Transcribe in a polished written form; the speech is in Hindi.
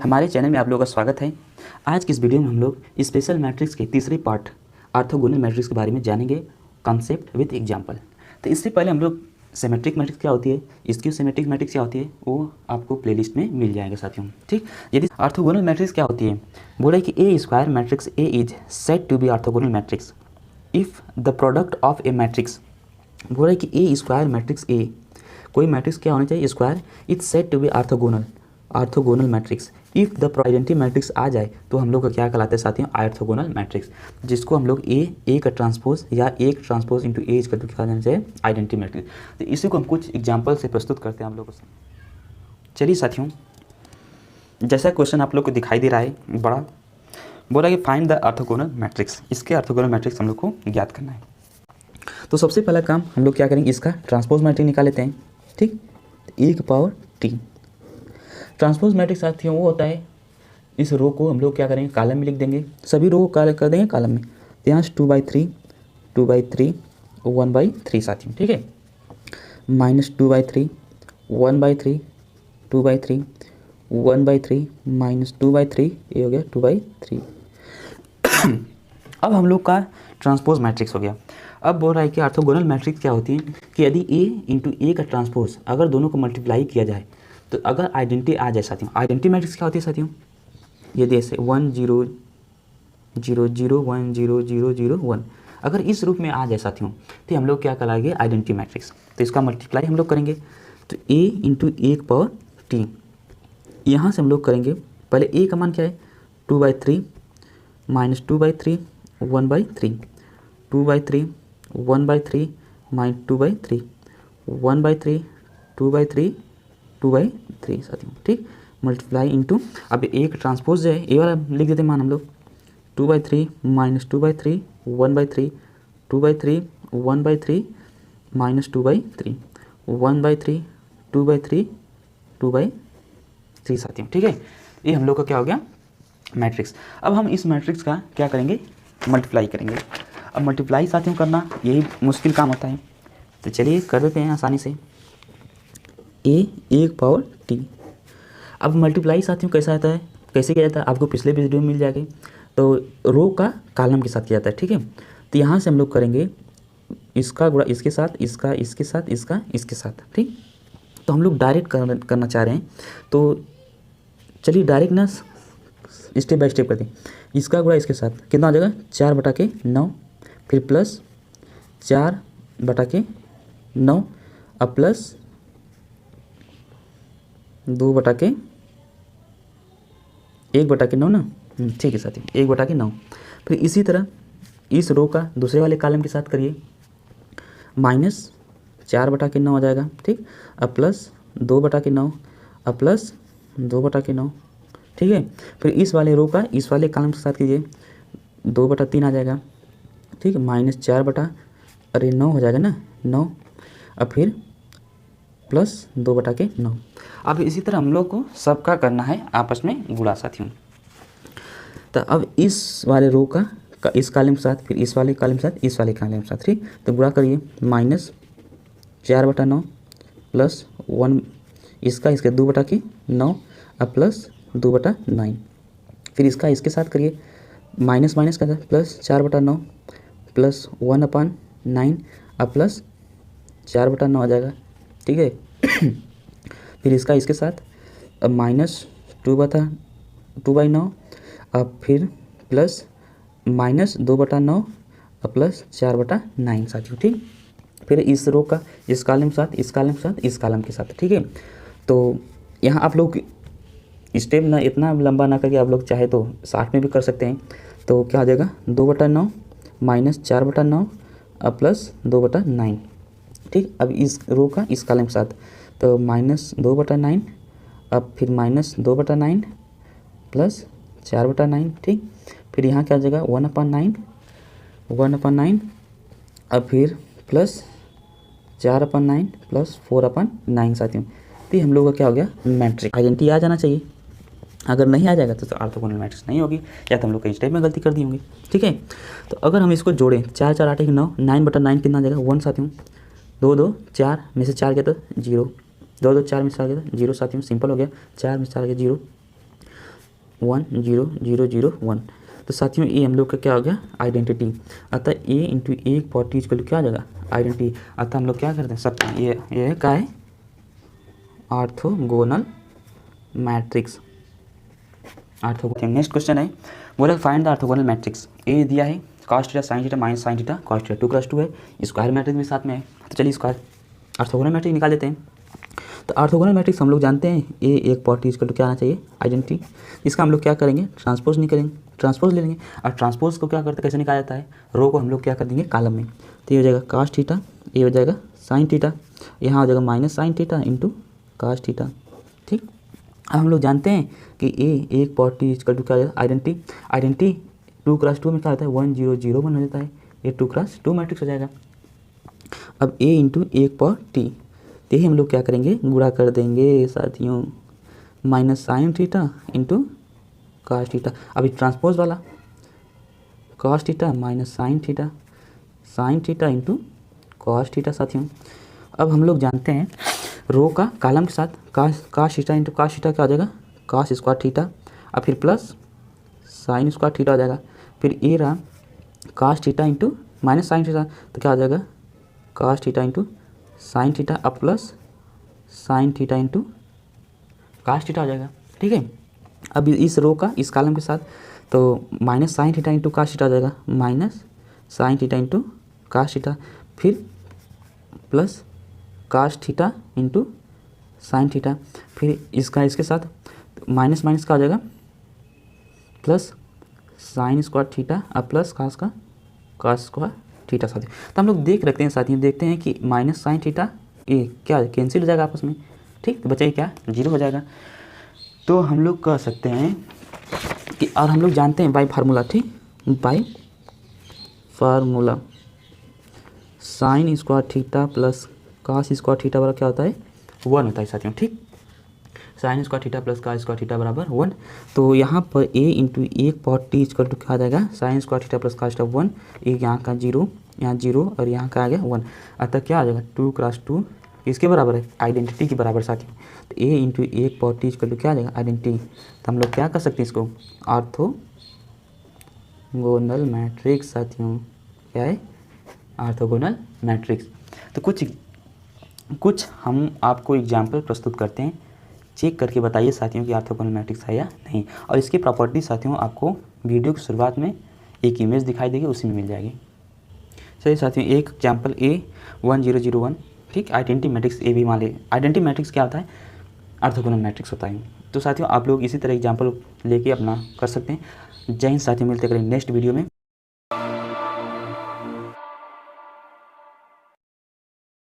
हमारे चैनल में आप लोगों का स्वागत है। आज की इस वीडियो में हम लोग स्पेशल मैट्रिक्स के तीसरे पार्ट ऑर्थोगोनल मैट्रिक्स के बारे में जानेंगे, कॉन्सेप्ट विद एग्जांपल। तो इससे पहले हम लोग सिमेट्रिक मैट्रिक्स क्या होती है, स्क्यू सिमेट्रिक मैट्रिक्स क्या होती है, वो आपको प्लेलिस्ट में मिल जाएगा साथियों। ठीक, यदि ऑर्थोगोनल मैट्रिक्स क्या होती है, बोले कि a square matrix A is said to be orthogonal matrix if the product of a matrix, बोले कि ए स्क्वायर मैट्रिक्स ए, कोई मैट्रिक्स क्या होना चाहिए square, it's said to be orthogonal matrix. If the identity matrix आ जाए तो हम लोग का क्या कहलाते हैं साथियों, ऑर्थोगोनल मैट्रिक्स, जिसको हम लोग ए का ट्रांसपोज या ए ट्रांसपोज इंटू ए करके क्या जाना चाहिए, आइडेंटिटी मैट्रिक्स। तो इसी को हम कुछ एग्जाम्पल से प्रस्तुत करते हैं आप लोगों से। चलिए साथियों, जैसा क्वेश्चन आप लोग को दिखाई दे रहा है बड़ा, बोला कि फाइंड द ऑर्थोगोनल मैट्रिक्स, इसके ऑर्थोगोनल मैट्रिक्स हम लोग को ज्ञात करना है। तो सबसे पहला काम हम लोग क्या करेंगे, इसका ट्रांसपोज मैट्रिक्स निकाल लेते हैं। ठीक, e की पावर t ट्रांसपोज मैट्रिक्स साथियों वो होता है, इस रो को हम लोग क्या करेंगे, कॉलम में लिख देंगे, सभी रो को कर देंगे कॉलम में। तो यहाँ 2/3 2/3 1/3 साथियों। ठीक है, -2/3 1/3 2/3 1/3 -2/3, ये हो गया 2/3। अब हम लोग का ट्रांसपोज मैट्रिक्स हो गया। अब बोल रहा है कि ऑर्थोगोनल मैट्रिक्स क्या होती है कि यदि a इंटू ए का ट्रांसपोज अगर दोनों को मल्टीप्लाई किया जाए तो अगर आइडेंटिटी आ जाए साथियों, आइडेंटिटी मैट्रिक्स क्या होती है साथियों, यदि ऐसे 1 0 0 0 1 0 0 0 1 अगर इस रूप में आ जाए साथियों तो हम लोग क्या कराएंगे, आइडेंटिटी मैट्रिक्स। तो इसका मल्टीप्लाई हम लोग करेंगे, तो a इंटू ए की पावर t, यहाँ से हम लोग करेंगे, पहले a का मान क्या है 2/3 -2/3 1/3 2/3 1/3 -2/3 1/3 2/3 2/3 साथियों। ठीक, मल्टीप्लाई इंटू, अब एक ट्रांसपोज जो है ए वाला लिख देते हैं मान हम लोग, 2/3 -2/3 1/3 2/3 1/3 -2/3 1/3 2/3 2/3 साथियों। ठीक है, ये हम लोग का क्या हो गया मैट्रिक्स। अब हम इस मैट्रिक्स का क्या करेंगे, मल्टीप्लाई करेंगे। अब मल्टीप्लाई साथियों करना यही मुश्किल काम होता है, तो चलिए कर देते हैं आसानी से। एक पावर t, अब मल्टीप्लाई साथियों कैसा आता है, कैसे किया जाता है, आपको पिछले वीडियो में मिल जाएगा। तो रो का कॉलम के साथ किया जाता है। ठीक है, तो यहाँ से हम लोग करेंगे इसका गुणा इसके साथ, इसका इसके साथ, इसका इसके साथ। ठीक, तो हम लोग डायरेक्ट करना चाह रहे हैं, तो चलिए डायरेक्ट ना स्टेप बाय स्टेप करते हैं। इसका गुणा इसके साथ कितना आ जाएगा, 4/9, फिर प्लस 4/9 अब प्लस 1/9 ना। ठीक है साथियों, 1/9। फिर इसी तरह इस रो का दूसरे वाले कॉलम के साथ करिए, -4/9 आ जाएगा। ठीक, अब प्लस 2/9 अब प्लस 2/9। ठीक है, फिर इस वाले रो का इस वाले कॉलम के साथ कीजिए, 2/3 आ जाएगा। ठीक है, -4/9 हो जाएगा ना 9, अब फिर प्लस 2/9। अब इसी तरह हम लोग को सबका करना है आपस में गुणा साथियों। तो अब इस वाले रो का इस कॉलम के साथ, फिर इस वाले कॉलम के साथ, इस वाले कॉलम के साथ। ठीक, तो गुणा करिए, -4/9 प्लस 1 इसका 2/9 अब प्लस 2/9, फिर इसका इसके साथ करिए, माइनस का प्लस 4/9 प्लस 1/9 अब प्लस 4/9 आ जाएगा। ठीक है, फिर इसका इसके साथ अब -2/9 अब फिर प्लस -2/9 अब प्लस 4/9 साथियों। ठीक, फिर इस रो का इस कॉलम के साथ, इस कॉलम के साथ, इस कॉलम के साथ। ठीक है, तो यहाँ आप लोग स्टेप ना इतना लंबा ना करके आप लोग चाहे तो 60 में भी कर सकते हैं। तो क्या आ जाएगा, 2/9 -4/9 अब प्लस 2/9। ठीक, अब इस रो का इस कॉलम के साथ, तो -2/9 अब फिर -2/9 प्लस 4/9। ठीक, फिर यहाँ क्या आ जाएगा 1/9 अब फिर प्लस 4/9 प्लस 4/9 साथियों। तो हम लोग का क्या हो गया मैट्रिक्स। आइडेंटिटी आ जाना चाहिए, अगर नहीं आ जाएगा तो ऑर्थोगोनल मैट्रिक्स नहीं होगी, या तो हम लोग कई स्टेप में गलती कर दी होंगी। ठीक है, तो अगर हम इसको जोड़ें 4 4 8 9 9/9 कितना आ जाएगा 1 साथियों। 2 2 4 में से 4 गया तो 0, 2 2 4 में से 4 गया तो 0 साथियों, सिंपल हो गया। 4 में से 4 गया 0 1 0 0 0 1। तो साथियों ये हम लोग का क्या हो गया, आइडेंटिटी। अतः a into a power T equal to क्या हो जाएगा, आइडेंटिटी। अतः हम लोग क्या करते हैं सब, ये क्या है, ऑर्थोगोनल मैट्रिक्स। नेक्स्ट क्वेश्चन है, बोला फाइंड द ऑर्थोगोनल मैट्रिक्स। ए दिया है cos theta sin theta minus sin theta cos theta, 2x2 है, स्क्वायर मैट्रिक्स भी साथ में है। तो चलिए स्क्वायर ऑर्थोगोनल मैट्रिक्स निकाल लेते हैं। तो ऑर्थोगोनल मैट्रिक्स हम लोग जानते हैं ए एक पावर टी इक्वल टू क्या आना चाहिए, आइडेंटिटी। इसका हम लोग क्या करेंगे, ट्रांसपोज नहीं करेंगे, ट्रांसपोज ले लेंगे। और ट्रांसपोज को क्या करते, कैसे निकाला जाता है, रो को हम लोग क्या कर देंगे कॉलम में। तो ये हो जाएगा cos थीटा, ये हो जाएगा sin थीटा, यहाँ हो जाएगा minus sin theta into cos theta. ठीक, अब हम लोग जानते हैं कि ए एक पावर टी इक्वल टू क्या है, आइडेंटिटी। आइडेंटिटी 2x2 में क्या होता है, 1 0 0 1 हो जाता है, ये 2x2 मैट्रिक्स हो जाएगा। अब a इंटू एक पावर टी, तो यही हम लोग क्या करेंगे, गुणा कर देंगे साथियों, minus sine theta into cos theta. अभी ट्रांसपोज वाला cos theta minus sine theta into cos theta साथियों। अब हम लोग जानते हैं रो का कॉलम के साथ cos theta into cos theta क्या हो जाएगा, cos स्क्वायर थीटा, और फिर प्लस साइन स्क्वायर थीटा हो जाएगा। फिर ये रहा cos theta into minus sine theta, तो क्या हो जाएगा cos theta into sine theta अब plus sine theta into cos theta हो जाएगा। ठीक है, अब इस रो का इस कॉलम के साथ तो minus sine theta into cos theta हो जाएगा, minus sine theta into cos theta, फिर plus cos theta into sine theta, फिर इसका इसके साथ माइनस माइनस का हो जाएगा प्लस साइन स्क्वायर थीटा अब प्लस cos स्क्वायर थीटा साथियों। तो हम लोग देख रखते हैं साथियों, देखते हैं कि माइनस साइन थीटा ये क्या कैंसिल हो जाएगा आपस में। ठीक, तो बचाइए क्या, 0 हो जाएगा। तो हम लोग कह सकते हैं कि, और हम लोग जानते हैं बाय फार्मूला, ठीक, bye formula sign square theta plus cos square theta बराबर क्या होता है, 1 होता है साथियों। ठीक, sign square theta plus cos square theta बराबर 1। तो यहाँ पर a इंटू एक पावर टी इक्वल टू क्या आ जाएगा, sign square theta plus cos theta 1, एक यहाँ का 0, यहाँ 0 और यहाँ का आ गया 1। अतः क्या आ जाएगा 2x2 इसके बराबर है, आइडेंटिटी के बराबर साथियों। तो a इंटू एक पावर टी इक्वल टू क्या आ जाएगा, आइडेंटिटी। तो हम लोग क्या कर सकते हैं इसको, ऑर्थोगोनल मैट्रिक्स साथियों। क्या है, ऑर्थोगोनल मैट्रिक्स। तो कुछ हम आपको एग्जाम्पल प्रस्तुत करते हैं, चेक करके बताइए साथियों कि ऑर्थोगोनल मैट्रिक्स है या नहीं। और इसकी प्रॉपर्टी साथियों आपको वीडियो की शुरुआत में एक इमेज दिखाई देगी, उसी में मिल जाएगी। चलिए साथियों, एक एग्जाम्पल A1001, ठीक, आइडेंटिटी मैट्रिक्स ए भी मान ले। आइडेंटिटी मैट्रिक्स क्या होता है, ऑर्थोगोनल मैट्रिक्स होता है। तो साथियों आप लोग इसी तरह एग्जाम्पल लेके अपना कर सकते हैं। जय हिंद साथियों, मिलते करें नेक्स्ट वीडियो में।